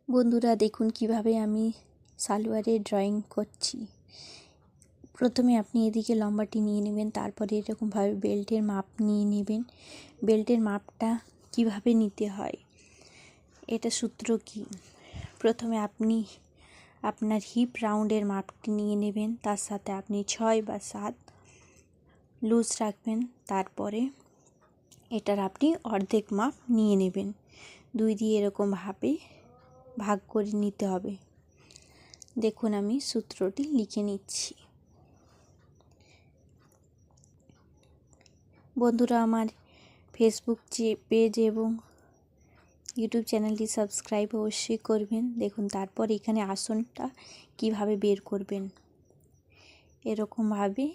বন্ধুরা দেখুন কিভাবে আমি সালোয়ারের ড্রয়িং করছি। প্রথমে আপনি এদিকে লম্বাটি নিয়ে নেবেন, তারপরে এরকমভাবে বেল্টের মাপ নিয়ে নেবেন। বেল্টের মাপটা কিভাবে নিতে হয়, এটা সূত্র কি, প্রথমে আপনি আপনার হিপ রাউন্ডের মাপটি নিয়ে নেবেন, তার সাথে আপনি 6 বা 7 লুজ রাখবেন। তারপরে এটার আপনি অর্ধেক মাপ নিয়ে নেবেন, 2 দিয়ে এরকমভাবে ভাগ করে নিতে হবে। দেখুন আমি সূত্রটি লিখে নিচ্ছি। বন্ধুরা আমার ফেসবুক পেজ এবং ইউটিউব চ্যানেলটি সাবস্ক্রাইব অবশ্যই করবেন। দেখুন তারপর এখানে আসনটা কিভাবে বের করবেন, এরকমভাবে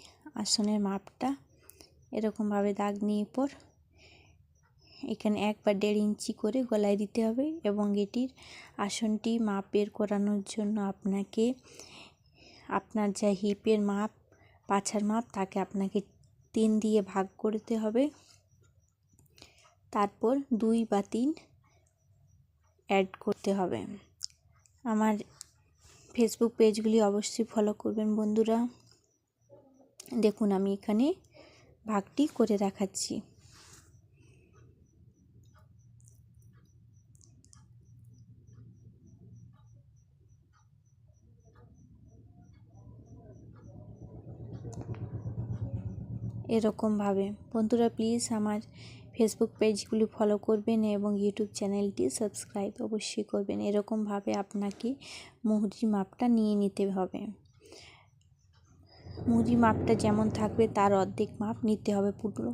আসনের মাপটা এরকমভাবে দাগ নিয়ে পর এখানে 1 বা 1.5 ইঞ্চি করে গলায় দিতে হবে। এবং এটির আসনটি মাপ বের করানোর জন্য আপনাকে আপনার যা হিপের মাপ, পাছার মাপ, তাকে আপনাকে 3 দিয়ে ভাগ করতে হবে। তারপর 2 বা 3 অ্যাড করতে হবে। আমার ফেসবুক পেজগুলি অবশ্যই ফলো করবেন বন্ধুরা। দেখুন আমি এখানে ভাগটি করে দেখাচ্ছি। এরকমভাবে বন্ধুরা প্লিজ আমার ফেসবুক পেজগুলি ফলো করবেন এবং ইউটিউব চ্যানেলটি সাবস্ক্রাইব অবশ্যই করবেন। এরকমভাবে আপনাকে মুহুরির মাপটা নিয়ে নিতে হবে। মুহুরির মাপটা যেমন থাকবে তার অর্ধেক মাপ নিতে হবে। পুরো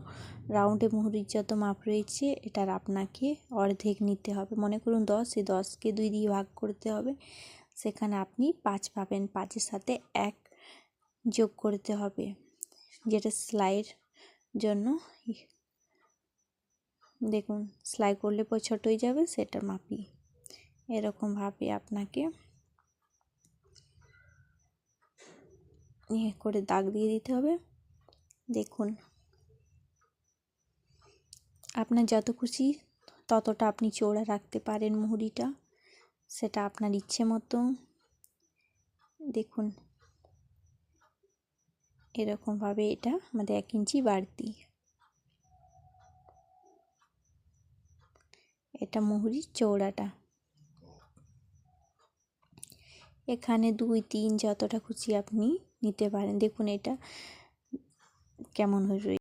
রাউন্ডে মুহুরির যত মাপ রয়েছে এটার আপনাকে অর্ধেক নিতে হবে। মনে করুন 10, এই 10কে 2 দিয়ে ভাগ করতে হবে। সেখানে আপনি 5 পাবেন, 5-এর সাথে 1 যোগ করতে হবে, যেটা সেলাইয়ের জন্য। দেখুন সেলাই করলে পর ছোট হয়ে যাবে, সেটার মাপি। এরকমভাবে আপনাকে করে দাগ দিয়ে দিতে হবে। দেখুন আপনার যত খুশি ততটা আপনি চওড়া রাখতে পারেন মুহুরিটা, সেটা আপনার ইচ্ছে মতো। দেখুন এরকমভাবে এটা আমাদের 1 ইঞ্চি বাড়তি, এটা মুহুরির চওড়াটা। এখানে 2, 3 যতটা খুশি আপনি নিতে পারেন। দেখুন এটা কেমন হয়ে রয়েছে।